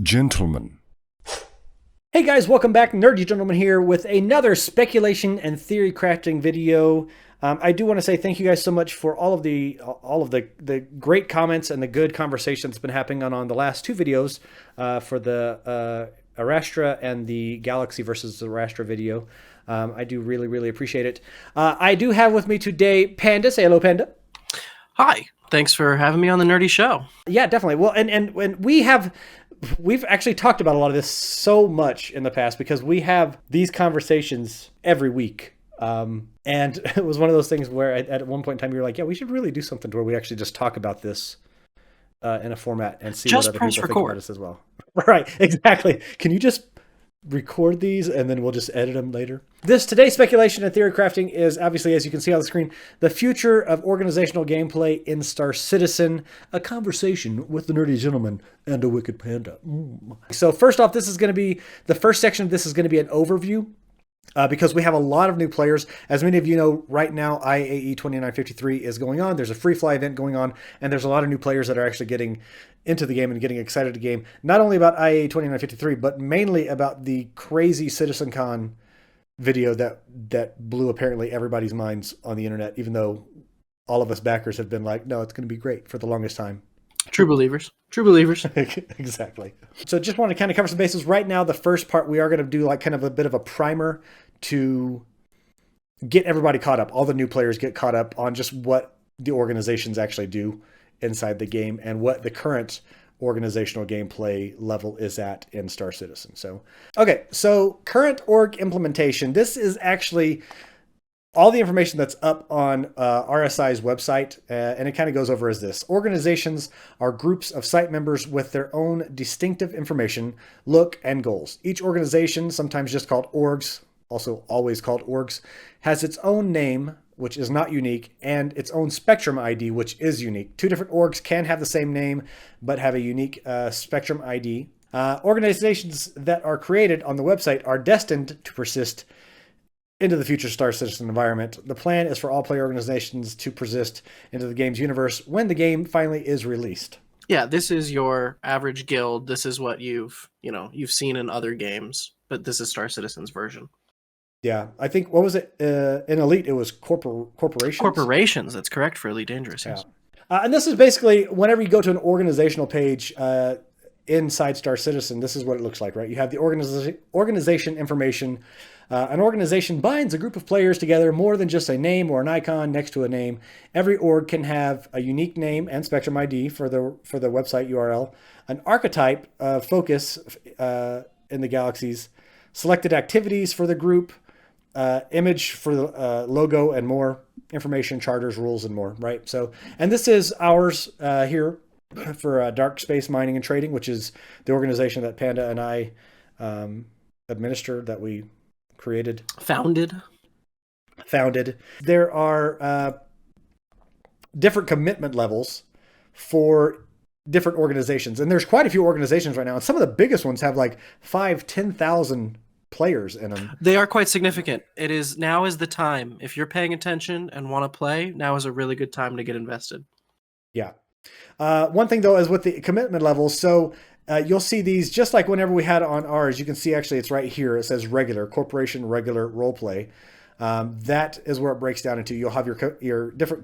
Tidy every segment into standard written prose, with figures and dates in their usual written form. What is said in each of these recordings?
Gentlemen. Hey guys, welcome back. Nerdy Gentleman here with another speculation and theory crafting video. I do want to say thank you guys so much for all of the great comments and the good conversation that's been happening on the last two videos for the Arastra and the Galaxy versus the Arastra video. I do really appreciate it. I do have with me today Panda. Say hello, Panda. Hi, thanks for having me on the Nerdy Show. Yeah, definitely. Well, and we've actually talked about a lot of this so much in the past because we have these conversations every week. And it was one of those things where at one point in time you were like, yeah, we should really do something to where we actually just talk about this in a format and see Just what other press people think record. about us as well. Right, exactly. Can you just record these and then we'll just edit them later? Today's speculation and theory crafting is obviously, as you can see on the screen, the future of organizational gameplay in StarCitizen, a conversation with the nerdy gentleman and a wicked panda. So first off, this is going to be the first section of this is going to be an overview. Because we have a lot of new players. As many of you know, right now, IAE 2953 is going on. There's a free fly event going on, and there's a lot of new players that are actually getting into the game and getting excited to the game. Not only about IAE 2953, but mainly about the crazy CitizenCon video that blew apparently everybody's minds on the internet, even though all of us backers have been like, no, it's going to be great for the longest time. True believers. True believers. Exactly. So just want to kind of cover some bases. Right now, the first part, we are going to do like kind of a bit of a primer to get everybody caught up. All the new players get caught up on just what the organizations actually do inside the game and what the current organizational gameplay level is at in StarCitizen. So, okay. So current org implementation. This is actually all the information that's up on RSI's website, and it kind of goes over as this. Organizations are groups of site members with their own distinctive information, look, and goals. Each organization, sometimes just called orgs, also always called orgs, has its own name, which is not unique, and its own Spectrum ID, which is unique. Two different orgs can have the same name, but have a unique Spectrum ID. Organizations that are created on the website are destined to persist into the future StarCitizen environment. The plan is for all player organizations to persist into the game's universe when the game finally is released. Yeah, this is your average guild. This is what you've seen in other games, but this is StarCitizen's version. Yeah, I think, what was it? In Elite, it was corporations? Corporations, that's correct for Elite Dangerous, yes. Yeah. And this is basically, whenever you go to an organizational page inside StarCitizen, this is what it looks like, right? You have the organization information. An organization binds a group of players together more than just a name or an icon next to a name. Every org can have a unique name and Spectrum ID for the website URL, an archetype focus in the galaxies, selected activities for the group, image for the logo, and more information, charters, rules, and more, right? So, and this is ours here for Dark Space Mining and Trading, which is the organization that Panda and I administer, that we created. Founded. There are different commitment levels for different organizations. And there's quite a few organizations right now. And some of the biggest ones have like 10,000 players in them. They are quite significant. Now is the time. If you're paying attention and want to play, now is a really good time to get invested. Yeah. One thing though is with the commitment levels. So you'll see these just like whenever we had on ours. You can see actually it's right here. It says regular, corporation, regular, role play. That is where it breaks down into. You'll have your different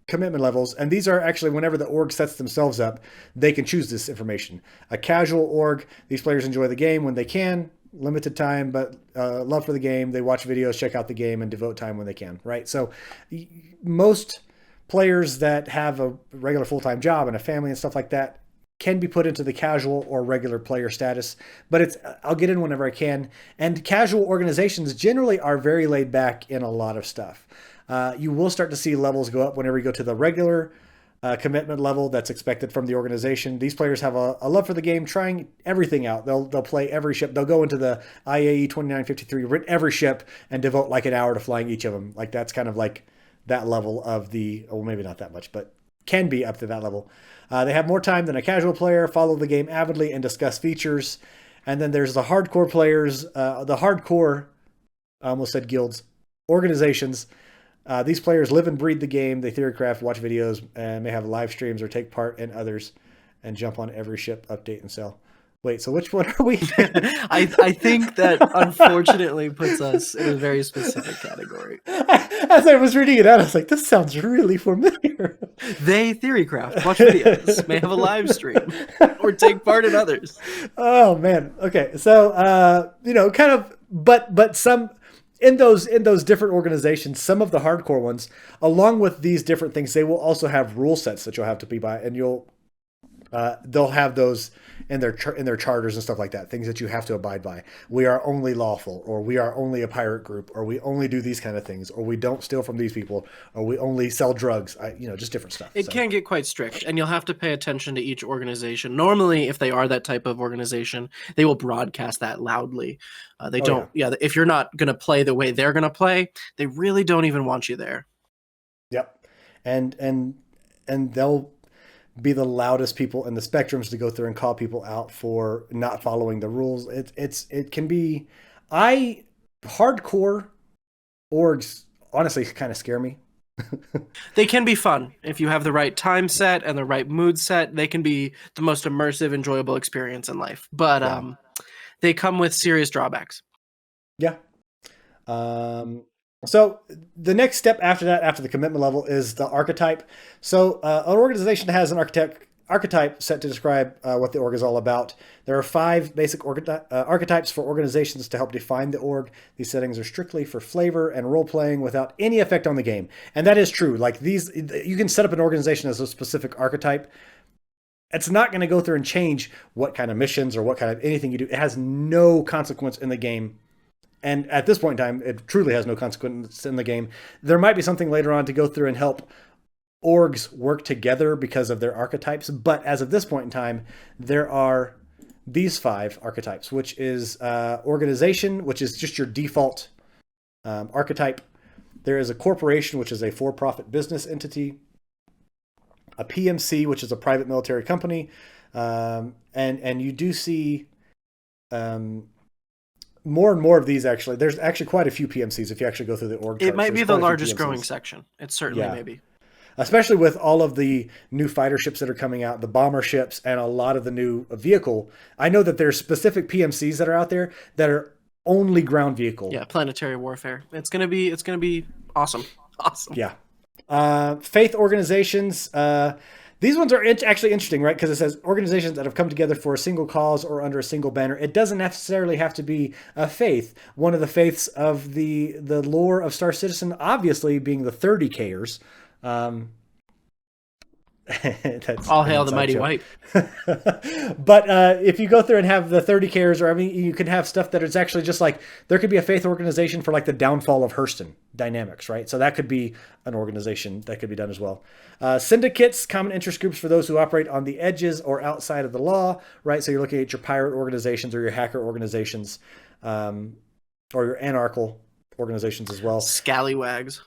commitment levels. And these are actually, whenever the org sets themselves up, they can choose this information. A casual org, these players enjoy the game when they can, limited time, but love for the game. They watch videos, check out the game, and devote time when they can, right? So most players that have a regular full-time job and a family and stuff like that can be put into the casual or regular player status, but I'll get in whenever I can. And casual organizations generally are very laid back in a lot of stuff. You will start to see levels go up whenever you go to the regular commitment level that's expected from the organization. These players have a love for the game, trying everything out. They'll play every ship. They'll go into the IAE 2953, rent every ship, and devote like an hour to flying each of them. Like that's kind of like that level of well, maybe not that much, but can be up to that level. They have more time than a casual player, follow the game avidly, and discuss features. And then there's the hardcore players, I almost said guilds, organizations. These players live and breathe the game. They theorycraft, watch videos, and may have live streams or take part in others, and jump on every ship, update, and sell. Wait, so which one are we? I think that unfortunately puts us in a very specific category. As I was reading it out, I was like, this sounds really familiar. They theorycraft, watch videos, may have a live stream, or take part in others. Oh man. Okay. So kind of but some in those different organizations, some of the hardcore ones, along with these different things, they will also have rule sets that you'll have to be by, and they'll have those in their charters and stuff like that, things that you have to abide by. We are only lawful, or we are only a pirate group, or we only do these kind of things, or we don't steal from these people, or we only sell drugs. Just different stuff. It can get quite strict, and you'll have to pay attention to each organization. Normally, if they are that type of organization, they will broadcast that loudly. They don't. Yeah, if you're not going to play the way they're going to play, they really don't even want you there. Yep, and they'll be the loudest people in the spectrums to go through and call people out for not following the rules. It can be, hardcore orgs honestly kind of scare me. They can be fun if you have the right time set and the right mood set. They can be the most immersive, enjoyable experience in life, but they come with serious drawbacks. Yeah. So the next step after that, after the commitment level, is the archetype. So an organization has an archetype set to describe what the org is all about. There are 5 basic archetypes for organizations to help define the org. These settings are strictly for flavor and role playing without any effect on the game. And that is true. Like these, you can set up an organization as a specific archetype. It's not going to go through and change what kind of missions or what kind of anything you do. It has no consequence in the game. And at this point in time, it truly has no consequence in the game. There might be something later on to go through and help orgs work together because of their archetypes. But as of this point in time, there are these 5 archetypes, which is organization, which is just your default archetype. There is a corporation, which is a for-profit business entity. A PMC, which is a private military company. And you do see more and more of these, actually. There's actually quite a few PMCs if you actually go through the org chart. It might be the largest growing section. It certainly may be. Especially with all of the new fighter ships that are coming out, the bomber ships, and a lot of the new vehicle. I know that there's specific PMCs that are out there that are only ground vehicle. Yeah, planetary warfare. It's gonna be awesome. Awesome. Yeah. Faith organizations. These ones are actually interesting, right? Because it says organizations that have come together for a single cause or under a single banner. It doesn't necessarily have to be a faith. One of the faiths of the lore of StarCitizen, obviously, being the 30Kers. That's all hail the mighty wipe. But if you go through and have the 30Kers, or I mean, you can have stuff that is actually just like, there could be a faith organization for like the downfall of Hurston dynamics, right? So that could be an organization that could be done as well. Syndicates, common interest groups for those who operate on the edges or outside of the law, right? So you're looking at your pirate organizations or your hacker organizations, or your anarchical organizations as well. Scallywags.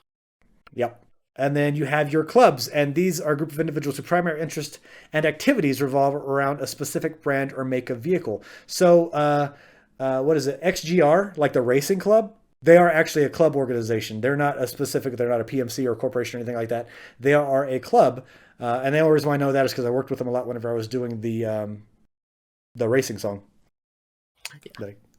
Yep. And then you have your clubs, and these are a group of individuals whose primary interest and activities revolve around a specific brand or make of vehicle. So, what is it? XGR, like the racing club, they are actually a club organization. They're not a PMC or a corporation or anything like that. They are a club, and the only reason why I know that is because I worked with them a lot whenever I was doing the racing song.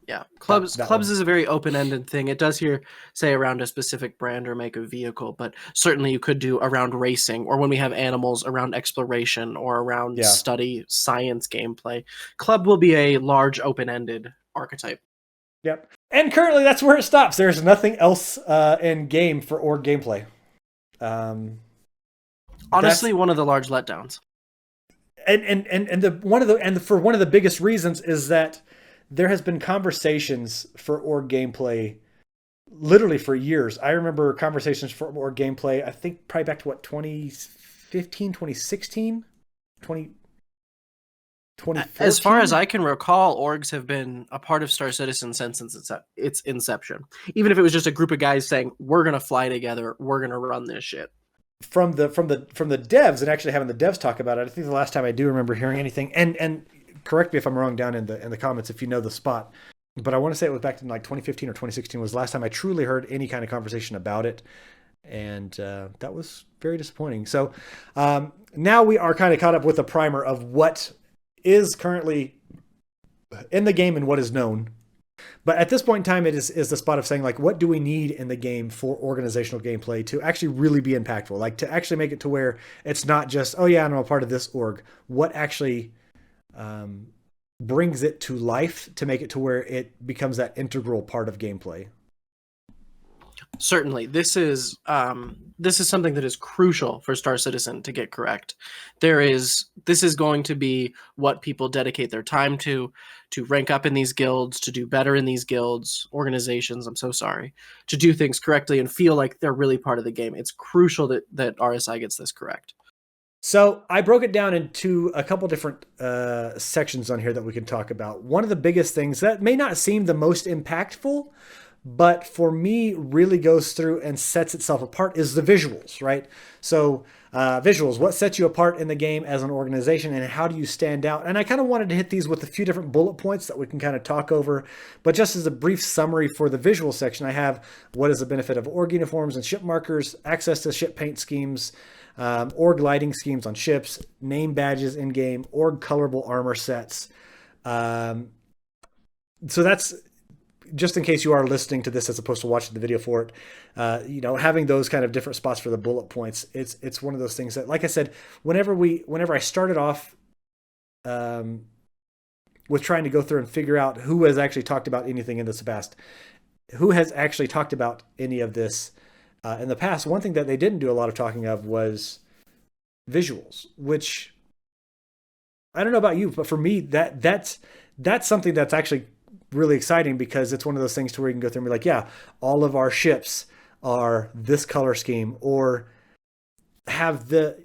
Yeah, clubs is a very open-ended thing. It does here say around a specific brand or make of vehicle, but certainly you could do around racing, or when we have animals, around exploration, or around study, science, gameplay. Club will be a large open-ended archetype. Yep. And currently that's where it stops. There's nothing else in game for org gameplay. Honestly, one of the large letdowns. And one of the biggest reasons is that there has been conversations for org gameplay literally for years. I remember conversations for org gameplay, I think probably back to 2015, 2016, 2014. As far as I can recall, orgs have been a part of StarCitizen since its inception. Even if it was just a group of guys saying, we're going to fly together, we're going to run this shit. From the devs, and actually having the devs talk about it, I think the last time I do remember hearing anything, and correct me if I'm wrong down in the comments if you know the spot, but I want to say it was back in like 2015 or 2016 was the last time I truly heard any kind of conversation about it, and that was very disappointing. So now we are kind of caught up with a primer of what is currently in the game and what is known. But at this point in time, it is the spot of saying, like, what do we need in the game for organizational gameplay to actually really be impactful? Like, to actually make it to where it's not just, oh, yeah, I'm a part of this org. What actually brings it to life to make it to where it becomes that integral part of gameplay? Certainly, this is something that is crucial for StarCitizen to get correct. This is going to be what people dedicate their time to rank up in these guilds, to do better in these guilds, organizations, I'm so sorry, to do things correctly and feel like they're really part of the game. It's crucial that RSI gets this correct. So I broke it down into a couple different sections on here that we can talk about. One of the biggest things that may not seem the most impactful, but for me really goes through and sets itself apart is the visuals, right? So visuals, what sets you apart in the game as an organization and how do you stand out? And I kind of wanted to hit these with a few different bullet points that we can kind of talk over. But just as a brief summary for the visual section, I have what is the benefit of org uniforms and ship markers, access to ship paint schemes, org lighting schemes on ships, name badges in game, org colorable armor sets. So that's just in case you are listening to this as opposed to watching the video for it. Having those kind of different spots for the bullet points, it's one of those things that, like I said, whenever I started off with trying to go through and figure out who has actually talked about anything in this past, who has actually talked about any of this in the past, one thing that they didn't do a lot of talking of was visuals, which I don't know about you, but for me, that's something that's actually really exciting because it's one of those things to where you can go through and be like, yeah, all of our ships are this color scheme, or have the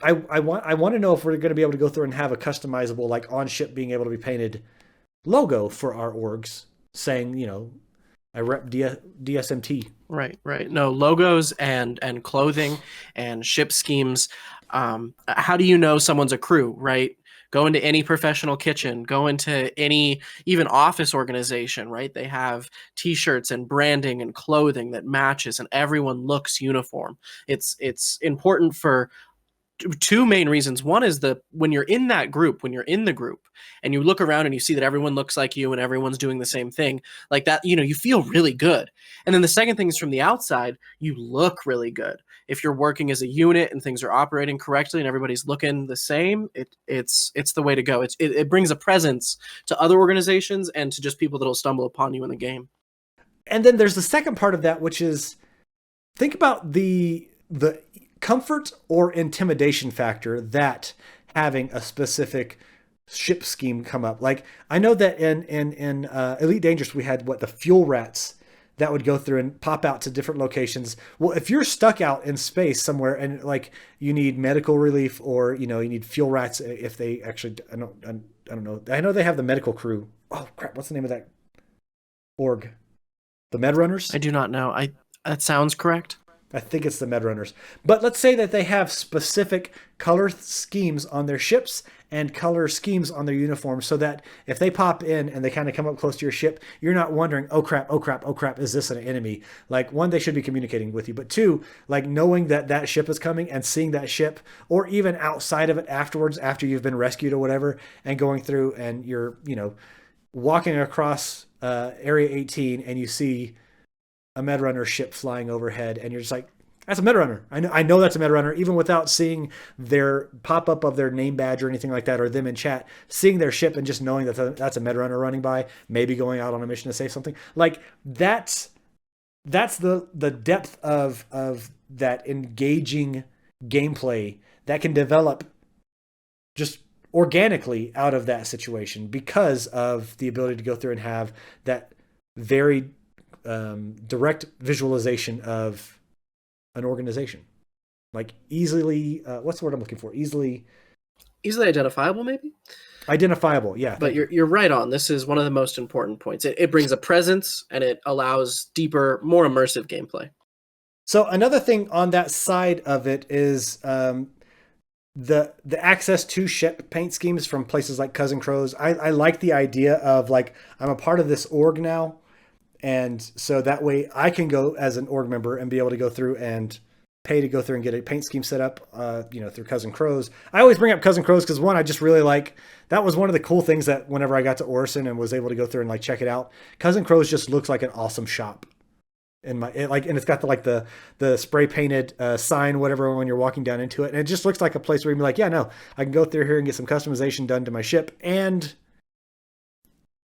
I want to know if we're going to be able to go through and have a customizable, like on ship being able to be painted logo for our orgs saying, I rep DSMT. Right. No, logos and clothing and ship schemes. How do you know someone's a crew, right? Go into any professional kitchen, go into any even office organization, right? They have t-shirts and branding and clothing that matches and everyone looks uniform. It's important for two main reasons. One is when you're in the group and you look around and you see that everyone looks like you and everyone's doing the same thing, like that, you feel really good. And then the second thing is from the outside, you look really good. If you're working as a unit and things are operating correctly and everybody's looking the same, it's the way to go. It brings a presence to other organizations and to just people that'll stumble upon you in the game. And then there's the second part of that, which is think about the comfort or intimidation factor that having a specific ship scheme come up. Like I know that in Elite Dangerous, we had the fuel rats that would go through and pop out to different locations. Well, if you're stuck out in space somewhere and like you need medical relief or, you need fuel rats, if they actually, I don't know. I know they have the medical crew. Oh crap. What's the name of that org? The Med Runners? I do not know. That sounds correct. I think it's the Med Runners. But let's say that they have specific color schemes on their ships and color schemes on their uniforms so that if they pop in and they kind of come up close to your ship, you're not wondering, oh crap, is this an enemy? Like, one, they should be communicating with you. But two, like knowing that ship is coming and seeing that ship, or even outside of it afterwards, after you've been rescued or whatever, and going through and you're, walking across Area 18 and you see a Med Runner ship flying overhead, and you're just like, that's a Med Runner. I know that's a Med Runner, even without seeing their pop-up of their name badge or anything like that, or them in chat, seeing their ship and just knowing that that's a Med Runner running by, maybe going out on a mission to save something. Like that's the depth of that engaging gameplay that can develop just organically out of that situation because of the ability to go through and have that very direct visualization of an organization, like easily what's the word I'm looking for, easily identifiable, maybe identifiable. Yeah, but you're right on. This is one of the most important points. It brings a presence and it allows deeper, more immersive gameplay. So another thing on that side of it is the access to ship paint schemes from places like Cousin Crows. I like the idea of like, I'm a part of this org now. And so that way I can go as an org member and be able to go through and pay to go through and get a paint scheme set up, through Cousin Crows. I always bring up Cousin Crows because one, I just really like, that was one of the cool things that whenever I got to Orison and was able to go through and like check it out, Cousin Crows just looks like an awesome shop. And it's got the spray painted sign, whatever, when you're walking down into it, and it just looks like a place where you'd be like, yeah, no, I can go through here and get some customization done to my ship and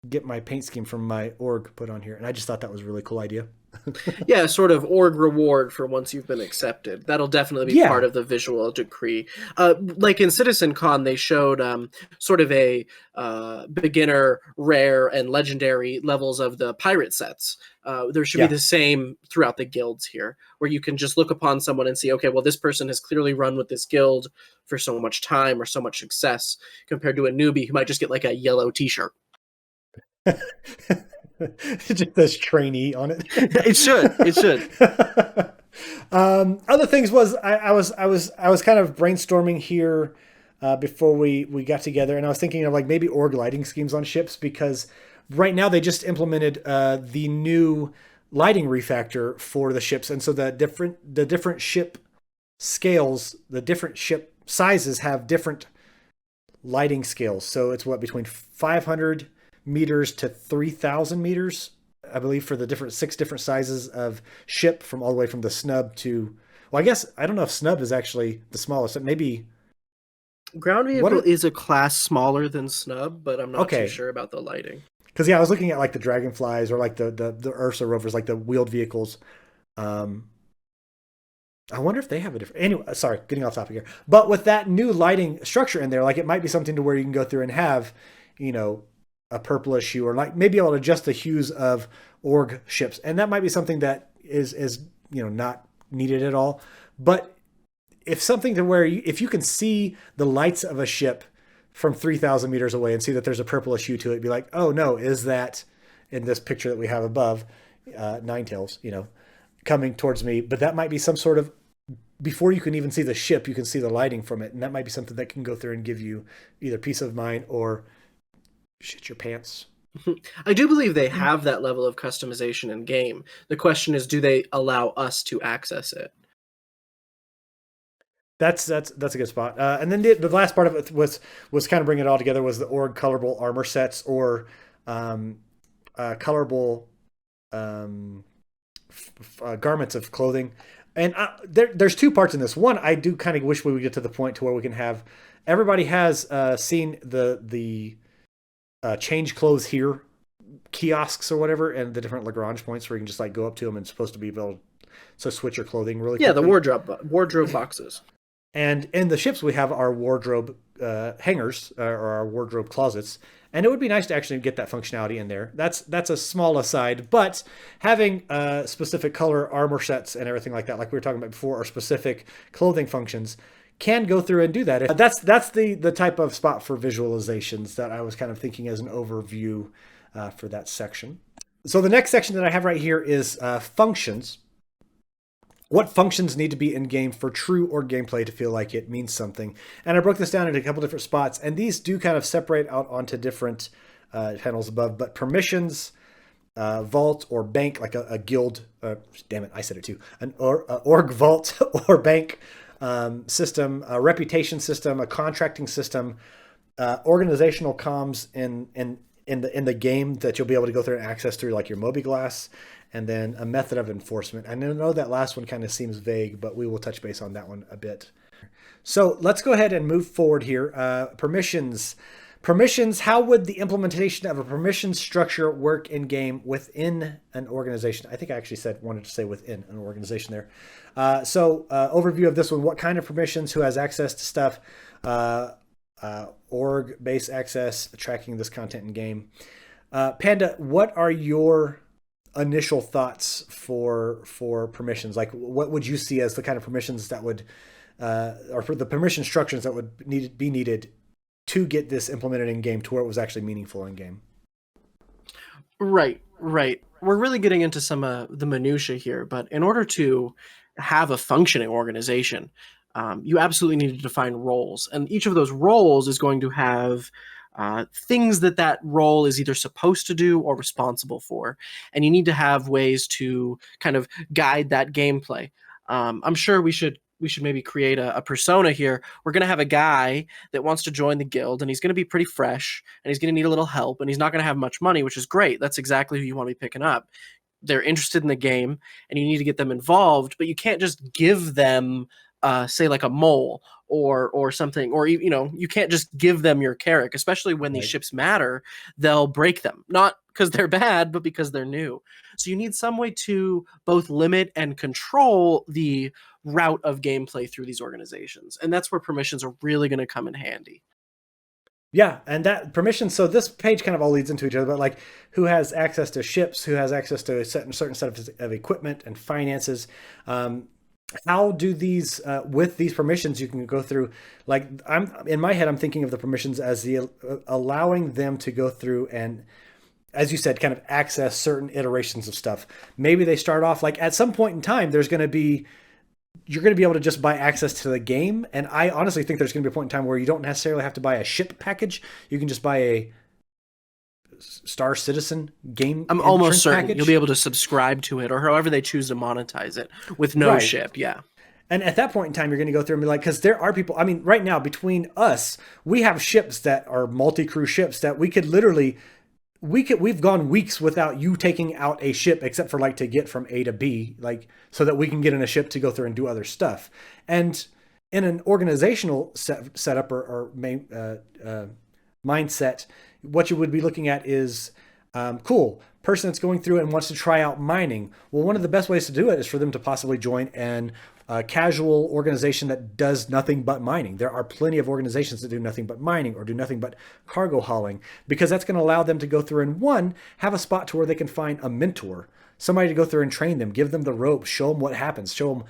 get my paint scheme from my org put on here. And I just thought that was a really cool idea. Yeah, sort of org reward for once you've been accepted. That'll definitely be part of the visual decree. Like in Citizen Con, they showed sort of a beginner, rare, and legendary levels of the pirate sets. There should be the same throughout the guilds here, where you can just look upon someone and see, okay, well, this person has clearly run with this guild for so much time or so much success, compared to a newbie who might just get like a yellow t-shirt. Just this trainee on it. It should. Other things was I was kind of brainstorming here before we got together, and I was thinking of like maybe org lighting schemes on ships, because right now they just implemented the new lighting refactor for the ships, and so the different ship scales, the different ship sizes have different lighting scales. So it's between 500 meters to 3,000 meters, I believe, for the 6 different sizes of ship, from all the way from the snub to, well, I guess, I don't know if snub is actually the smallest. Maybe ground vehicle is a class smaller than snub, but I'm not too sure about the lighting. Because I was looking at like the Dragonflies or like the Ursa rovers, like the wheeled vehicles. I wonder if they have a different. Anyway, sorry, getting off topic here. But with that new lighting structure in there, like it might be something to where you can go through and have, a purplish hue, or like maybe able to adjust the hues of org ships, and that might be something that is not needed at all. But if something to where if you can see the lights of a ship from 3,000 meters away and see that there's a purplish hue to it, be like, oh no, is that in this picture that we have above, Ninetails, coming towards me? But that might be some sort of, before you can even see the ship, you can see the lighting from it, and that might be something that can go through and give you either peace of mind or shit your pants. I do believe they have that level of customization in game. The question is, do they allow us to access it? That's a good spot. And then the last part of it was kind of bringing it all together was the org colorable armor sets, or colorable garments of clothing. And there's 2 parts in this. One, I do kind of wish we would get to the point to where we can have, everybody has seen the change clothes here kiosks or whatever, and the different Lagrange points where you can just like go up to them and supposed to be able to switch your clothing really quickly. The wardrobe boxes. And in the ships we have our wardrobe hangers, or our wardrobe closets, and it would be nice to actually get that functionality in there. That's a small aside, but having specific color armor sets and everything like that, like we were talking about before, or specific clothing functions, can go through and do that. That's the type of spot for visualizations that I was kind of thinking as an overview for that section. So the next section that I have right here is functions. What functions need to be in game for true org gameplay to feel like it means something? And I broke this down into a couple different spots, and these do kind of separate out onto different panels above. But permissions, vault or bank, like a guild. Damn it, I said it too. An org vault or bank system, a reputation system, a contracting system, organizational comms in the game that you'll be able to go through and access through like your mobiGlas, and then a method of enforcement. I know that last one kind of seems vague, but we will touch base on that one a bit. So let's go ahead and move forward here. Permissions. How would the implementation of a permission structure work in game within an organization? I think I actually wanted to say within an organization there. So overview of this one: what kind of permissions, who has access to stuff, org-based access, tracking this content in game. Panda, what are your initial thoughts for permissions? Like, what would you see as the kind of permissions that would, or for the permission structures that would be needed to get this implemented in game to where it was actually meaningful in game? Right. We're really getting into some of the minutia here, but in order to have a functioning organization, you absolutely need to define roles, and each of those roles is going to have things that role is either supposed to do or responsible for, and you need to have ways to kind of guide that gameplay. I'm sure we should maybe create a persona here. We're going to have a guy that wants to join the guild, and he's going to be pretty fresh, and he's going to need a little help, and he's not going to have much money, which is great. That's exactly who you want to be picking up. They're interested in the game, and you need to get them involved, but you can't just give them, say, like a mole or something, or you can't just give them your carrack, especially when these Right. ships matter. They'll break them, not because they're bad, but because they're new. So you need some way to both limit and control the route of gameplay through these organizations, and that's where permissions are really going to come in handy. Yeah, and that permission. So this page kind of all leads into each other, but like who has access to ships, who has access to a certain set of equipment and finances. How do these with these permissions you can go through? Like I'm in my head, I'm thinking of the permissions as the allowing them to go through and, as you said, kind of access certain iterations of stuff. Maybe they start off like at some point in time, you're going to be able to just buy access to the game. And I honestly think there's going to be a point in time where you don't necessarily have to buy a ship package. You can just buy a StarCitizen game I'm almost certain package. you'll be able to subscribe to it, or however they choose to monetize it, with no Right. ship. Yeah. And at that point in time, you're going to go through and be like, because there are people, I mean, right now between us, we have ships that are multi-crew ships that we could literally, we've gone weeks without you taking out a ship except for like to get from A to B, like so that we can get in a ship to go through and do other stuff. And in an organizational setup or mindset, what you would be looking at is cool person that's going through and wants to try out mining. Well, one of the best ways to do it is for them to possibly join an casual organization that does nothing but mining. There are plenty of organizations that do nothing but mining or do nothing but cargo hauling, because that's going to allow them to go through and one, have a spot to where they can find a mentor, somebody to go through and train them, give them the ropes, show them what happens, show them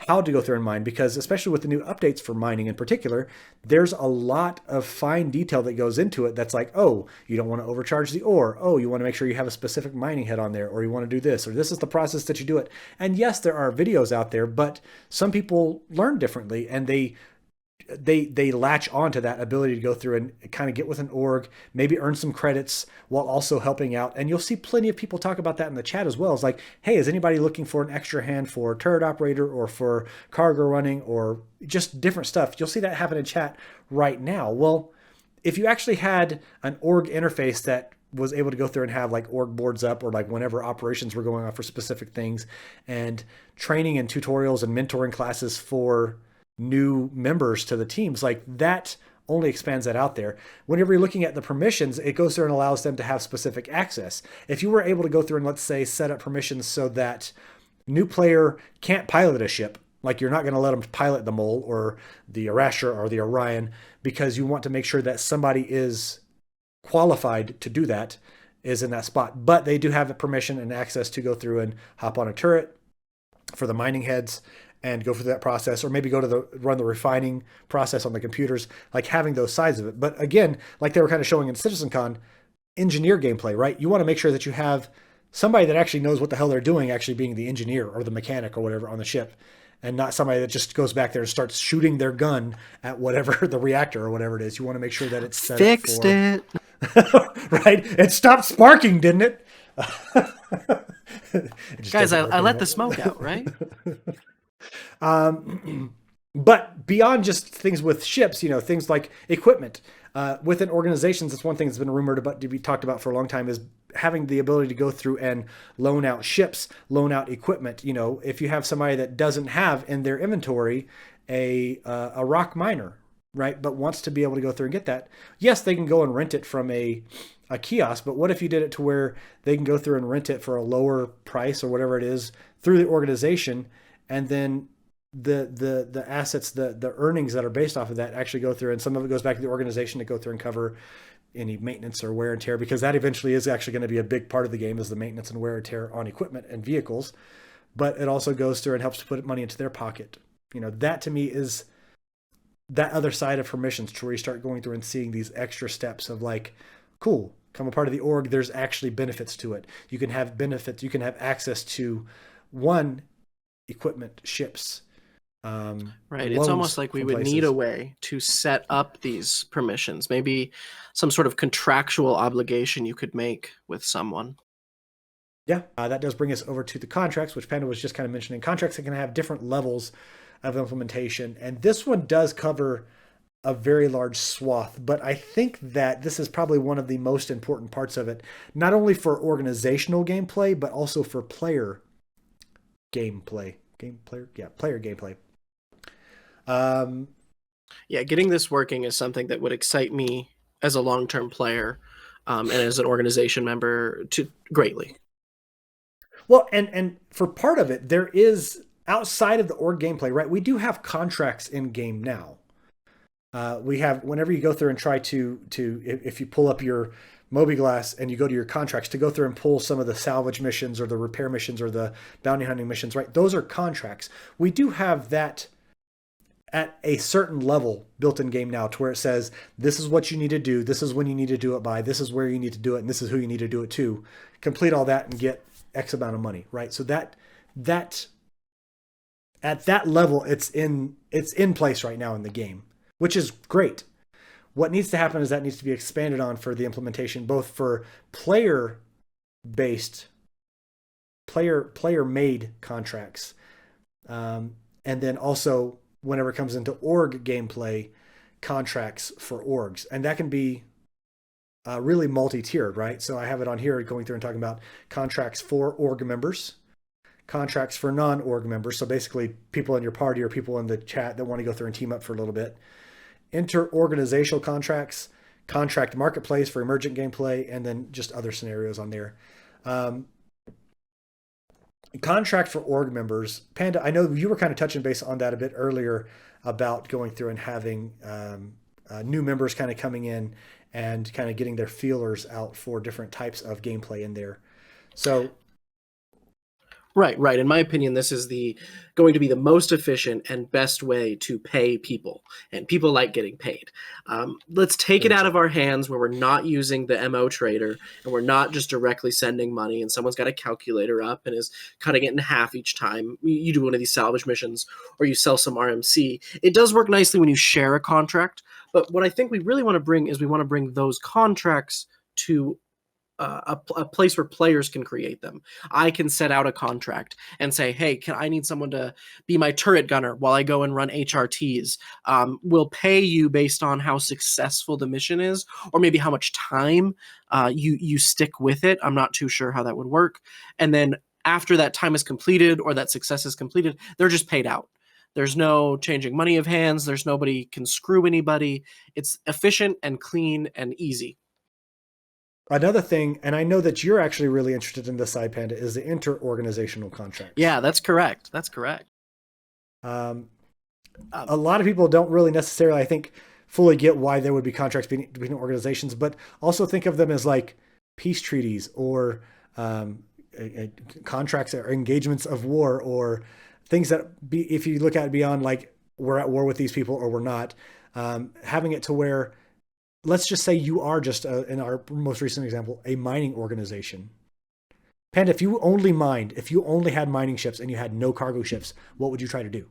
how to go through and mine, because especially with the new updates for mining in particular, there's a lot of fine detail that goes into it that's like, oh, you don't want to overcharge the ore. Oh, you want to make sure you have a specific mining head on there, or you want to do this, or this is the process that you do it. And yes, there are videos out there, but some people learn differently and they latch on to that ability to go through and kind of get with an org, maybe earn some credits while also helping out. And you'll see plenty of people talk about that in the chat as well. It's like, hey, is anybody looking for an extra hand for turret operator or for cargo running or just different stuff? You'll see that happen in chat right now. Well, if you actually had an org interface that was able to go through and have like org boards up, or like whenever operations were going on for specific things, and training and tutorials and mentoring classes for new members to the teams, like that only expands that out there. Whenever you're looking at the permissions, it goes through and allows them to have specific access. If you were able to go through and, let's say, set up permissions so that new player can't pilot a ship, like you're not going to let them pilot the Mole or the Arasher or the Orion, because you want to make sure that somebody is qualified to do that, is in that spot. But they do have a permission and access to go through and hop on a turret for the mining heads and go through that process, or maybe go to run the refining process on the computers, like having those sides of it. But again, like they were kind of showing in CitizenCon, engineer gameplay, right? You want to make sure that you have somebody that actually knows what the hell they're doing, actually being the engineer or the mechanic or whatever on the ship, and not somebody that just goes back there and starts shooting their gun at whatever the reactor or whatever it is. You want to make sure that it's set Fixed it. right? It stopped sparking, didn't it? Guys, I let the smoke out, right? But beyond just things with ships, things like equipment within organizations, that's one thing that's been rumored about to be talked about for a long time, is having the ability to go through and loan out ships, loan out equipment. If you have somebody that doesn't have in their inventory a rock miner, right, but wants to be able to go through and get that, yes, they can go and rent it from a kiosk. But what if you did it to where they can go through and rent it for a lower price or whatever it is through the organization, and then the assets, the earnings that are based off of that actually go through, and some of it goes back to the organization to go through and cover any maintenance or wear and tear, because that eventually is actually going to be a big part of the game, is the maintenance and wear and tear on equipment and vehicles. But it also goes through and helps to put money into their pocket. That to me is that other side of permissions, to where you start going through and seeing these extra steps of like, cool, become a part of the org, there's actually benefits to it. You can have benefits, you can have access to one, equipment, ships, right. It's almost like we would need a way to set up these permissions, maybe some sort of contractual obligation you could make with someone. Yeah, that does bring us over to the contracts, which Panda was just kind of mentioning. Contracts that can have different levels of implementation. And this one does cover a very large swath, but I think that this is probably one of the most important parts of it, not only for organizational gameplay, but also for player gameplay. Player gameplay. Um, Yeah, getting this working is something that would excite me as a long-term player, and as an organization member to greatly. well, and for part of it, there is outside of the org gameplay, right? We do have contracts in game now. We have whenever you go through and try to if you pull up your Moby-Glass and you go to your contracts to go through and pull some of the salvage missions or the repair missions or the bounty hunting missions, right? Those are contracts. We do have that at a certain level built in game now to where it says this is what you need to do, this is when you need to do it by, this is where you need to do it, and this is who you need to do it to. Complete all that and get X amount of money, right? So that at that level it's in place right now in the game, which is great. What needs to happen is that needs to be expanded on for the implementation, both for player based player made contracts, and then also whenever it comes into org gameplay, contracts for orgs, and that can be really multi-tiered, right? So I have it on here going through and talking about contracts for org members, contracts for non-org members, so basically people in your party or people in the chat that want to go through and team up for a little bit, inter-organizational contracts, contract marketplace for emergent gameplay, and then just other scenarios on there. Contract for org members. Panda, I know you were kind of touching base on that a bit earlier about going through and having new members kind of coming in and kind of getting their feelers out for different types of gameplay in there. So Right. In my opinion, this is going to be the most efficient and best way to pay people, and people like getting paid. Let's take it out of our hands where we're not using the MO trader and we're not just directly sending money and someone's got a calculator up and is cutting it in half each time you do one of these salvage missions or you sell some RMC. It does work nicely when you share a contract, but what I think we really want to bring is we want to bring those contracts to a place where players can create them. I can set out a contract and say, hey, I need someone to be my turret gunner while I go and run HRTs. We'll pay you based on how successful the mission is, or maybe how much time you stick with it. I'm not too sure how that would work. And then after that time is completed or that success is completed, they're just paid out. There's no changing money of hands. There's nobody can screw anybody. It's efficient and clean and easy. another thing, and I know that you're actually really interested in this side, Panda, is the inter-organizational contracts. Yeah, that's correct. A lot of people don't really necessarily, I think, fully get why there would be contracts between organizations, but also think of them as like peace treaties or contracts or engagements of war, or things that if you look at it beyond like we're at war with these people or we're not, having it to where, let's just say you are just in our most recent example, a mining organization. Panda, if you only had mining ships and you had no cargo ships, what would you try to do?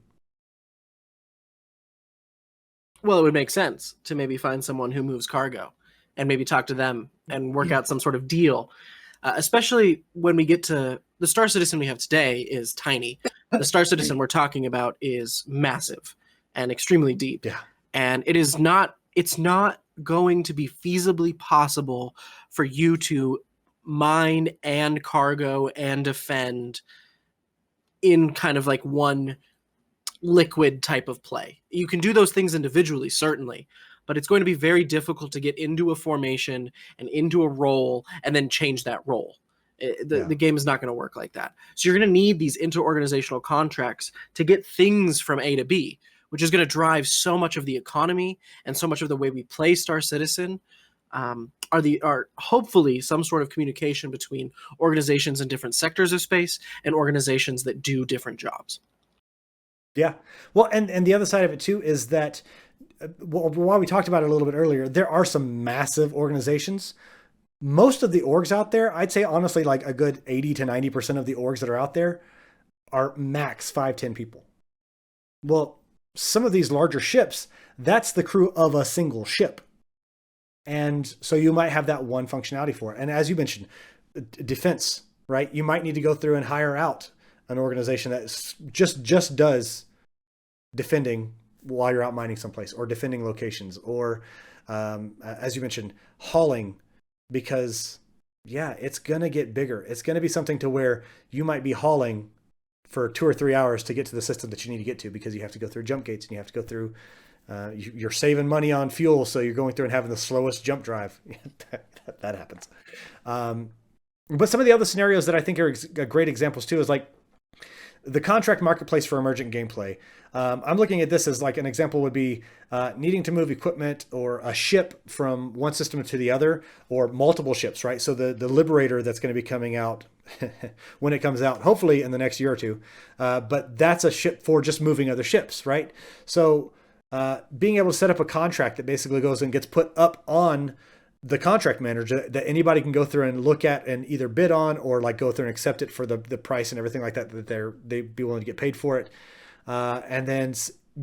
Well, it would make sense to maybe find someone who moves cargo and maybe talk to them and work out some sort of deal. Especially when we get to the StarCitizen we have today is tiny. The StarCitizen we're talking about is massive and extremely deep. Yeah. And it's not going to be feasibly possible for you to mine and cargo and defend in kind of like one liquid type of play. You can do those things individually, certainly, but it's going to be very difficult to get into a formation and into a role and then change that role. The game is not going to work like that. So you're going to need these inter-organizational contracts to get things from A to B, which is going to drive so much of the economy and so much of the way we play StarCitizen. Are hopefully some sort of communication between organizations in different sectors of space and organizations that do different jobs. Yeah. Well, and the other side of it too is that while we talked about it a little bit earlier, there are some massive organizations. Most of the orgs out there, I'd say honestly, like a good 80 to 90% of the orgs that are out there are max 5-10 people. Well, some of these larger ships, that's the crew of a single ship. And so you might have that one functionality for it. And as you mentioned, defense, right? You might need to go through and hire out an organization that just does defending while you're out mining someplace, or defending locations, or as you mentioned, hauling, because yeah, it's going to get bigger. It's going to be something to where you might be hauling for 2 or 3 hours to get to the system that you need to get to, because you have to go through jump gates and you have to go through, you're saving money on fuel. So you're going through and having the slowest jump drive. That happens. But some of the other scenarios that I think are great examples too is like the contract marketplace for emergent gameplay. I'm looking at this as like an example would be needing to move equipment or a ship from one system to the other, or multiple ships, right? So the Liberator that's going to be coming out when it comes out, hopefully in the next year or two. But that's a ship for just moving other ships, right? So being able to set up a contract that basically goes and gets put up on the contract manager that anybody can go through and look at and either bid on, or like go through and accept it for the price and everything like that, that they'd be willing to get paid for it. And then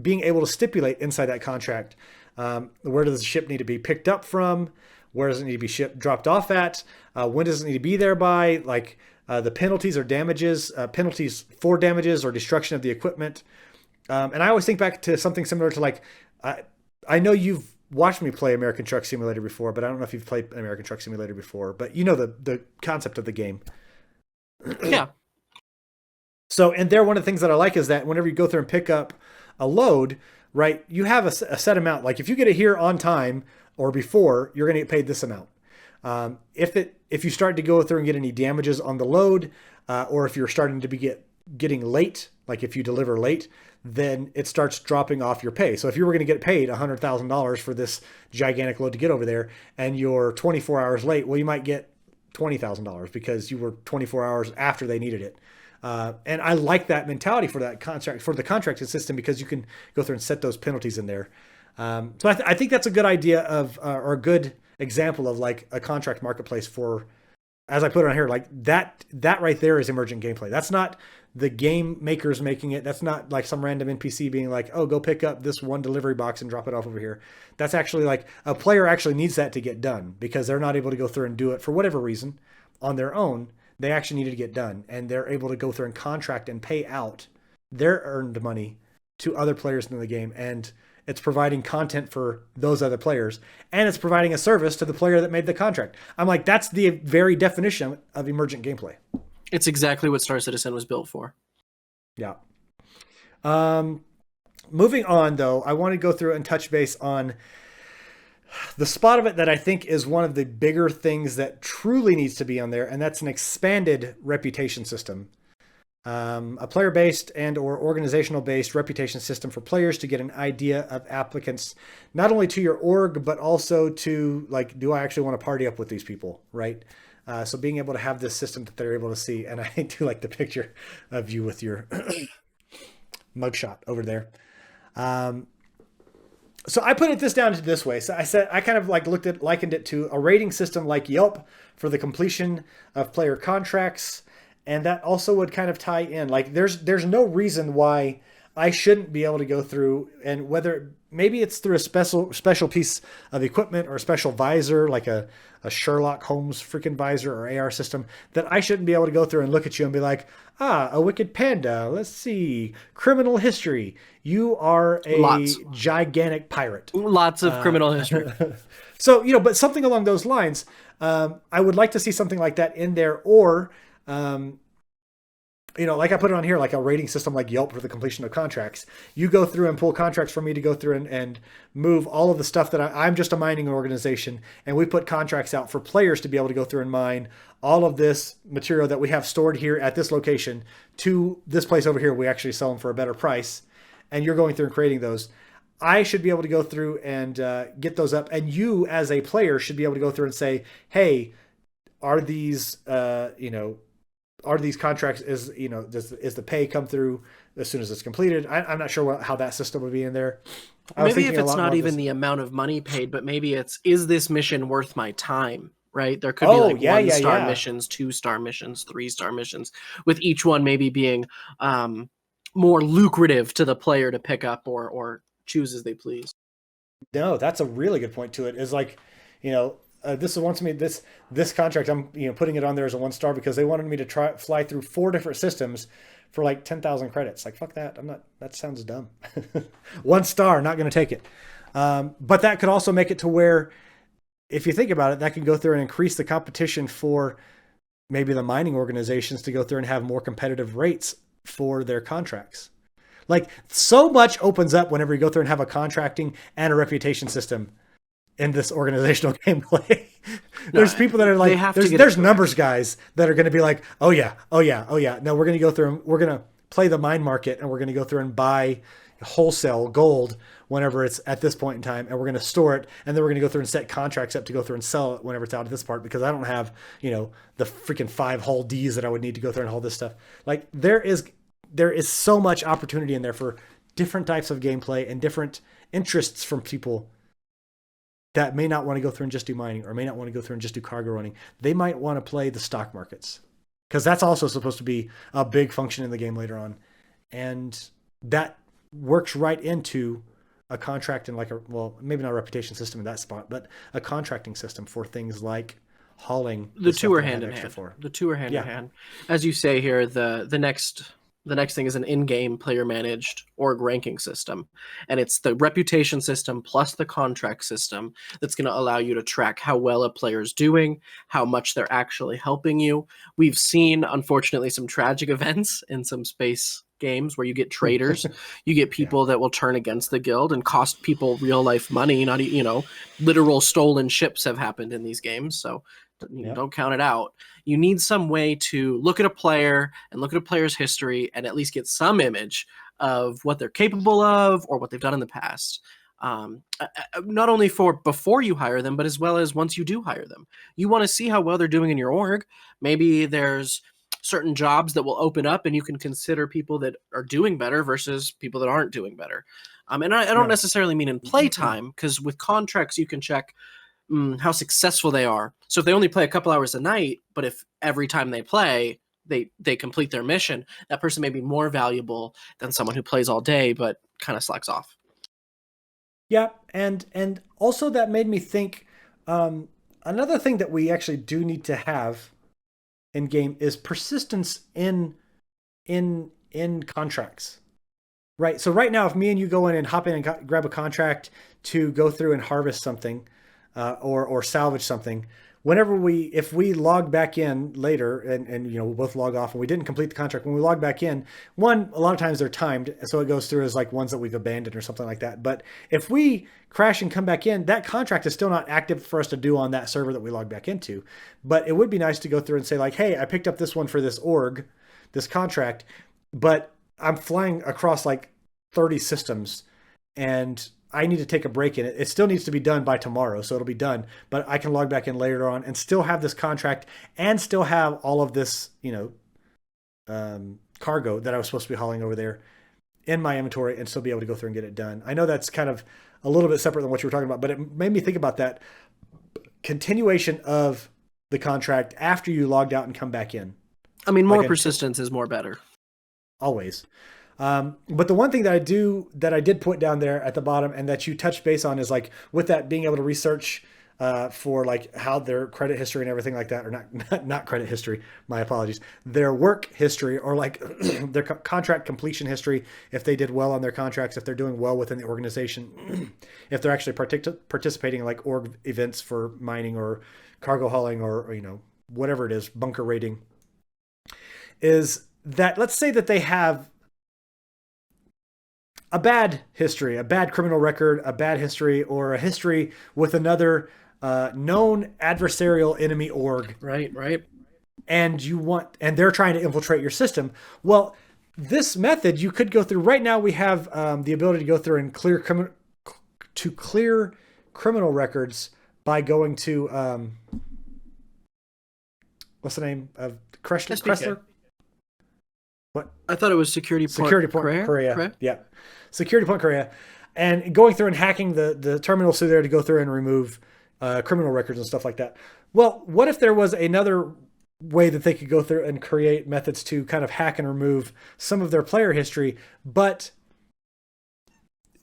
being able to stipulate inside that contract, where does the ship need to be picked up from? Where does it need to be dropped off at? When does it need to be there by? Like the penalties or damages, penalties for damages or destruction of the equipment. And I always think back to something similar to like, I know you've watched me play American Truck Simulator before, but I don't know if you've played American Truck Simulator before, but you know the concept of the game. Yeah. So, and there, one of the things that I like is that whenever you go through and pick up a load, right, you have a set amount. Like if you get it here on time or before, you're going to get paid this amount. If you start to go through and get any damages on the load, or if you're starting to be getting late, like if you deliver late, then it starts dropping off your pay. So if you were going to get paid $100,000 for this gigantic load to get over there, and you're 24 hours late, well, you might get $20,000 because you were 24 hours after they needed it. And I like that mentality for that contract, for the contracted system, because you can go through and set those penalties in there. So I think that's a good idea of, or a good example of like a contract marketplace for, as I put it on here, like that right there is emergent gameplay. That's not the game makers making it. That's not like some random NPC being like, oh, go pick up this one delivery box and drop it off over here. That's actually like a player actually needs that to get done, because they're not able to go through and do it for whatever reason on their own. They actually need to get done, and they're able to go through and contract and pay out their earned money to other players in the game. And it's providing content for those other players, and it's providing a service to the player that made the contract. I'm like, that's the very definition of emergent gameplay. It's exactly what StarCitizen was built for. Yeah. Moving on, though, I want to go through and touch base on the spot of it that I think is one of the bigger things that truly needs to be on there, and that's an expanded reputation system. A player-based and or organizational-based reputation system for players to get an idea of applicants, not only to your org, but also to like, do I actually want to party up with these people, right? So being able to have this system that they're able to see, and I do like the picture of you with your mugshot over there. So I put this down to this way. So I kind of like likened it to a rating system like Yelp for the completion of player contracts. And that also would kind of tie in, like there's no reason why I shouldn't be able to go through, and whether maybe it's through a special piece of equipment or a special visor, like a Sherlock Holmes freaking visor or AR system, that I shouldn't be able to go through and look at you and be like, a wicked panda. Let's see. Criminal history. You are a gigantic pirate. Lots of criminal history. So, but something along those lines, I would like to see something like that in there, or, like I put it on here, like a rating system like Yelp for the completion of contracts. You go through and pull contracts for me to go through and move all of the stuff that I'm just a mining organization, and we put contracts out for players to be able to go through and mine all of this material that we have stored here at this location to this place over here. We actually sell them for a better price, and you're going through and creating those. I should be able to go through and get those up, and you as a player should be able to go through and say, hey, are these contracts, is the pay come through as soon as it's completed? I'm not sure how that system would be in there. Maybe if it's not even the amount of money paid, but maybe is this mission worth my time? Right? There could be like 1-star missions, 2-star missions, 3-star missions, with each one maybe being more lucrative to the player to pick up or choose as they please. No, that's a really good point to it. Is like, this wants me this contract. I'm putting it on there as a 1 star because they wanted me to fly through 4 different systems for like 10,000 credits. Like fuck that. I'm not. That sounds dumb. 1 star, not going to take it. But that could also make it to where, if you think about it, that can go through and increase the competition for maybe the mining organizations to go through and have more competitive rates for their contracts. Like, so much opens up whenever you go through and have a contracting and a reputation system in this organizational gameplay. There's people that are like, there's numbers guys that are going to be like, oh yeah. No, we're going to go through and we're going to play the mine market and we're going to go through and buy wholesale gold whenever it's at this point in time, and we're going to store it, and then we're going to go through and set contracts up to go through and sell it whenever it's out of this part, because I don't have, the freaking 5 hull Ds that I would need to go through and haul this stuff. Like, there is so much opportunity in there for different types of gameplay and different interests from people that may not want to go through and just do mining, or may not want to go through and just do cargo running. They might want to play the stock markets, because that's also supposed to be a big function in the game later on. And that works right into a contract and maybe not a reputation system in that spot, but a contracting system for things like hauling. The two are hand in hand. The two are hand in hand. As you say here, the next thing is an in-game player managed org ranking system. And it's the reputation system plus the contract system that's going to allow you to track how well a player's doing, how much they're actually helping you. We've seen, unfortunately, some tragic events in some space games where you get traitors, you get people that will turn against the guild and cost people real life money. Not, literal stolen ships have happened in these games. So don't count it out. You need some way to look at a player and look at a player's history and at least get some image of what they're capable of or what they've done in the past. Not only for before you hire them, but as well as once you do hire them. You want to see how well they're doing in your org. Maybe there's certain jobs that will open up and you can consider people that are doing better versus people that aren't doing better. And I don't necessarily mean in playtime, because with contracts you can check how successful they are. So if they only play a couple hours a night, but if every time they play, they complete their mission, that person may be more valuable than someone who plays all day but kind of slacks off. Yeah, and also that made me think, another thing that we actually do need to have in game is persistence in contracts. Right. So right now, if me and you go in and hop in and grab a contract to go through and harvest something, or salvage something, if we log back in later and we'll both log off and we didn't complete the contract, when we log back in, a lot of times they're timed, so it goes through as like ones that we've abandoned or something like that. But if we crash and come back in, that contract is still not active for us to do on that server that we log back into. But it would be nice to go through and say like, hey, I picked up this one for this org, this contract, but I'm flying across like 30 systems and I need to take a break in it. It still needs to be done by tomorrow, so it'll be done. But I can log back in later on and still have this contract and still have all of this, cargo that I was supposed to be hauling over there in my inventory and still be able to go through and get it done. I know that's kind of a little bit separate than what you were talking about, but it made me think about that continuation of the contract after you logged out and come back in. I mean, more persistence is more better. Always. But the one thing that I did put down there at the bottom and that you touched base on is like with that being able to research for like how their credit history and everything like that, or not credit history, my apologies, their work history, or like their contract completion history, if they did well on their contracts, if they're doing well within the organization, if they're actually participating in like org events for mining or cargo hauling or whatever it is, bunker raiding, is that let's say that they have a bad history, a bad criminal record, a bad history, or a history with another known adversarial enemy org. Right. And they're trying to infiltrate your system. Well, this method you could go through. Right now we have the ability to go through and clear criminal records by going to what's the name of Kressler? What? I thought it was Security Point Korea. Yeah. Security Point Korea. And going through and hacking the terminals through there to go through and remove criminal records and stuff like that. Well, what if there was another way that they could go through and create methods to kind of hack and remove some of their player history? But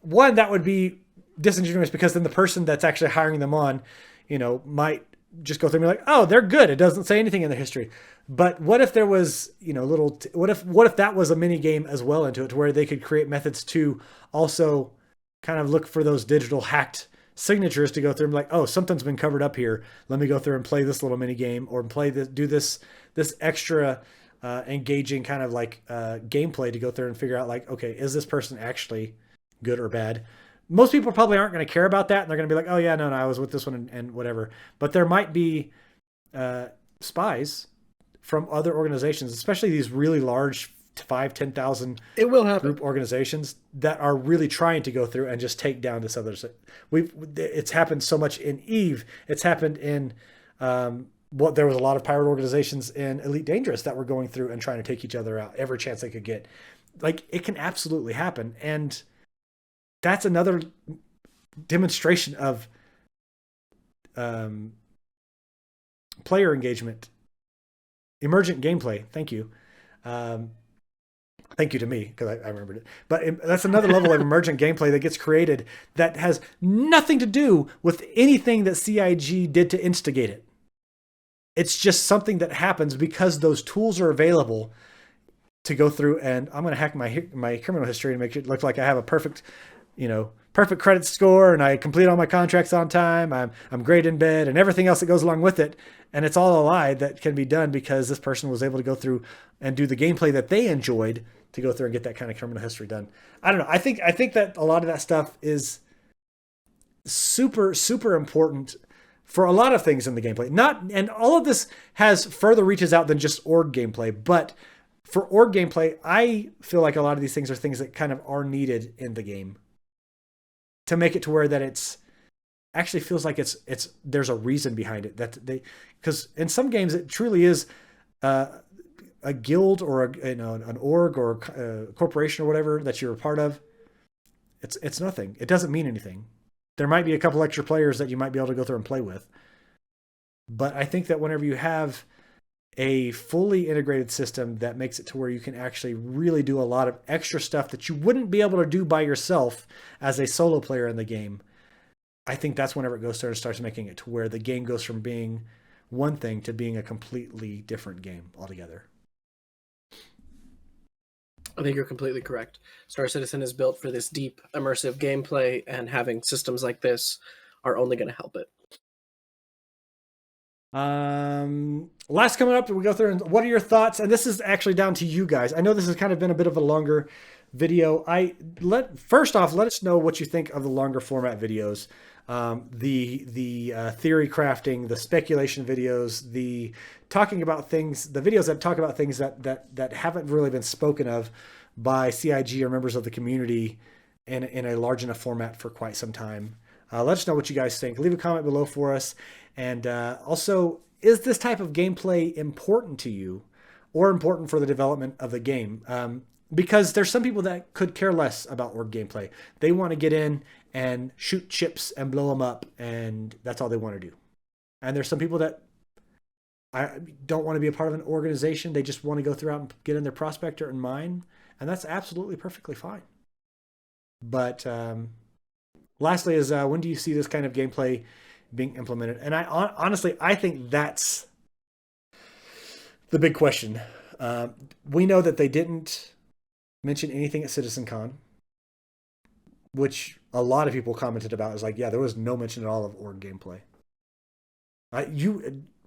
one, that would be disingenuous, because then the person that's actually hiring them on, might just go through and be like, oh, they're good. It doesn't say anything in their history. But what if there was, what if that was a mini game as well into it, to where they could create methods to also kind of look for those digital hacked signatures to go through and be like, oh, something's been covered up here. Let me go through and play this little mini game, or play this, do this extra engaging kind of like gameplay to go through and figure out like, okay, is this person actually good or bad? Most people probably aren't going to care about that, and they're going to be like, oh yeah, no, I was with this one, and whatever. But there might be spies from other organizations, especially these really large 5,000-10,000 it will happen group organizations that are really trying to go through and just take down this other. It's happened so much in Eve. It's happened in there was a lot of pirate organizations in Elite Dangerous that were going through and trying to take each other out every chance they could get. Like, it can absolutely happen, and that's another demonstration of player engagement, emergent gameplay. Thank you. Thank you to me, because I remembered it. But that's another level of emergent gameplay that gets created that has nothing to do with anything that CIG did to instigate it. It's just something that happens because those tools are available to go through, and I'm going to hack my criminal history and make it look like I have a perfect credit score, and I complete all my contracts on time. I'm great in bed, and everything else that goes along with it. And it's all a lie that can be done because this person was able to go through and do the gameplay that they enjoyed to go through and get that kind of criminal history done. I don't know. I think that a lot of that stuff is super, super important for a lot of things in the gameplay. And all of this has further reaches out than just org gameplay, but for org gameplay, I feel like a lot of these things are things that kind of are needed in the game to make it to where that it's actually feels like it's there's a reason behind it, that because in some games it truly is a guild or an org or a corporation or whatever that you're a part of. It's nothing. It doesn't mean anything. There might be a couple extra players that you might be able to go through and play with. But I think that whenever you have a fully integrated system that makes it to where you can actually really do a lot of extra stuff that you wouldn't be able to do by yourself as a solo player in the game, I think that's whenever it goes there and starts making it to where the game goes from being one thing to being a completely different game altogether. I think you're completely correct. StarCitizen is built for this deep, immersive gameplay, and having systems like this are only going to help it. Last coming up, we go through and what are your thoughts? And this is actually down to you guys. I know this has kind of been a bit of a longer video. First off, let us know what you think of the longer format videos. The theory crafting, the speculation videos, the talking about things, the videos that talk about things that haven't really been spoken of by CIG or members of the community in a large enough format for quite some time. Let us know what you guys think. Leave a comment below for us. And also, is this type of gameplay important to you or important for the development of the game? Because there's some people that could care less about org gameplay. They want to get in and shoot chips and blow them up, and that's all they want to do. And there's some people that don't want to be a part of an organization. They just want to go through out and get in their prospector and mine, and that's absolutely perfectly fine. But lastly is when do you see this kind of gameplay being implemented? And honestly, I think that's the big question. We know that they didn't mention anything at CitizenCon, which a lot of people commented about. Is like, yeah, there was no mention at all of org gameplay.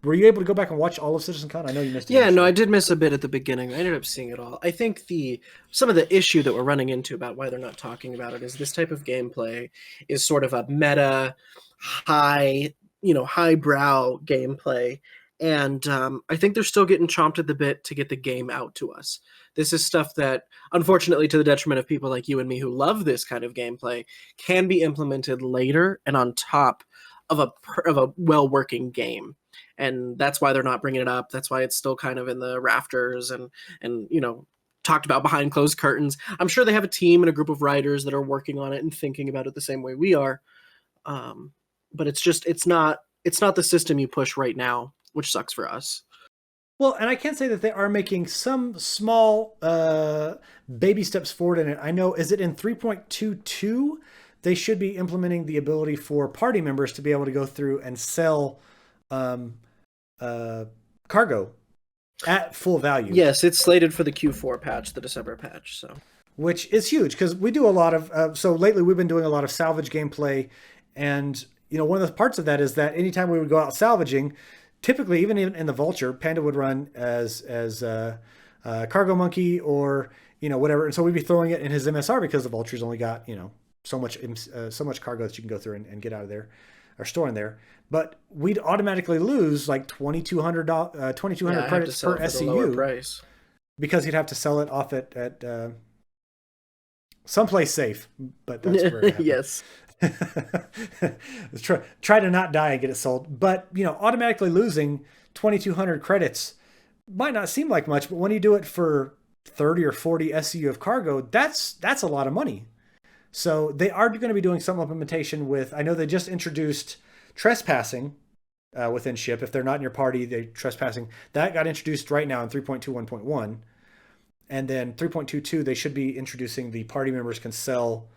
Were you able to go back and watch all of CitizenCon? I know you missed it. Yeah, no, I did miss a bit at the beginning. I ended up seeing it all. I think some of the issue that we're running into about why they're not talking about it is this type of gameplay is sort of a meta, highbrow gameplay. And I think they're still getting chomped at the bit to get the game out to us. This is stuff that, unfortunately, to the detriment of people like you and me who love this kind of gameplay, can be implemented later and on top of a well-working game. And that's why they're not bringing it up. That's why it's still kind of in the rafters and talked about behind closed curtains. I'm sure they have a team and a group of writers that are working on it and thinking about it the same way we are. But it's not the system you push right now, which sucks for us. Well, and I can say that they are making some small baby steps forward in it. I know, is it in 3.22? They should be implementing the ability for party members to be able to go through and sell um, cargo at full value. Yes, it's slated for the Q4 patch, the December patch. So, which is huge because we do a lot of. So lately, we've been doing a lot of salvage gameplay, and one of the parts of that is that anytime we would go out salvaging, typically even in the Vulture, Panda would run as Cargo Monkey or whatever, and so we'd be throwing it in his MSR because the Vulture's only got so much cargo that you can go through and get out of there or store in there. But we'd automatically lose like 2,200 credits per SCU because he'd have to sell it off at someplace safe. But that's where it happened. Yes. Try to not die and get it sold. But automatically losing 2,200 credits might not seem like much, but when you do it for 30 or 40 SCU of cargo, that's a lot of money. So they are going to be doing some implementation with, I know they just introduced trespassing within ship. If they're not in your party, they're trespassing. That got introduced right now in 3.21.1. And then 3.22, they should be introducing the party members can sell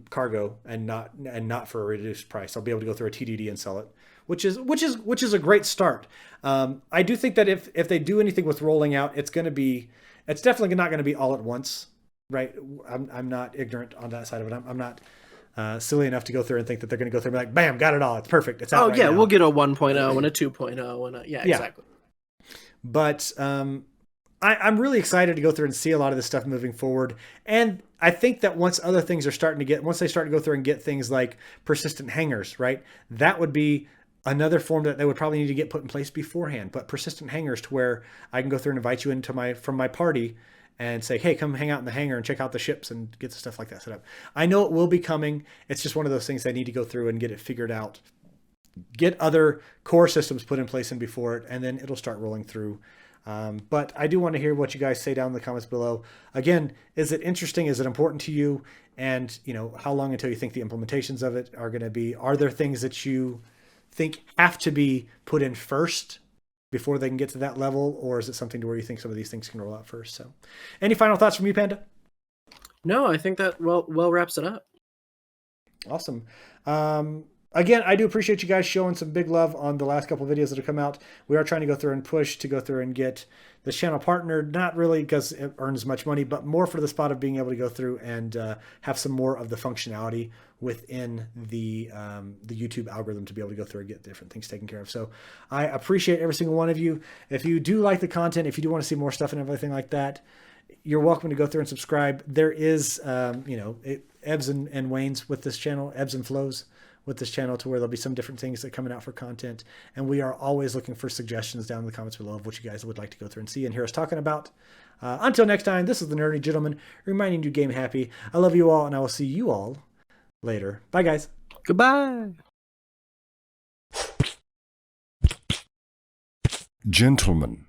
cargo and not for a reduced price. I'll be able to go through a TDD and sell it, which is a great start. I do think that if they do anything with rolling out, it's definitely not going to be all at once, right? I'm not ignorant on that side of it. I'm not silly enough to go through and think that they're going to go through and be like, bam, got it all. It's perfect. It's out. Oh, right yeah, now. We'll get a 1.0 and a 2.0 and yeah, exactly. But I'm really excited to go through and see a lot of this stuff moving forward. And I think that once they start to go through and get things like persistent hangers, right? That would be another form that they would probably need to get put in place beforehand. But persistent hangers to where I can go through and invite you from my party and say, hey, come hang out in the hangar and check out the ships and get the stuff like that set up. I know it will be coming. It's just one of those things I need to go through and get it figured out. Get other core systems put in place and before it, and then it'll start rolling through. But I do want to hear what you guys say down in the comments below. Again, is it interesting? Is it important to you? And how long until you think the implementations of it are going to be? Are there things that you think have to be put in first before they can get to that level? Or is it something to where you think some of these things can roll out first? So any final thoughts from you, Panda? No, I think that well wraps it up. Awesome. Again, I do appreciate you guys showing some big love on the last couple of videos that have come out. We are trying to go through and push to go through and get this channel partnered, not really because it earns much money, but more for the spot of being able to go through and have some more of the functionality within the YouTube algorithm to be able to go through and get different things taken care of. So I appreciate every single one of you. If you do like the content, if you do want to see more stuff and everything like that, you're welcome to go through and subscribe. There is, it ebbs and wanes with this channel, ebbs and flows with this channel to where there'll be some different things that are coming out for content. And we are always looking for suggestions down in the comments below of what you guys would like to go through and see and hear us talking about. Until next time, this is the Nerdy Gentleman reminding you game happy. I love you all, and I will see you all later. Bye, guys. Goodbye. Gentlemen.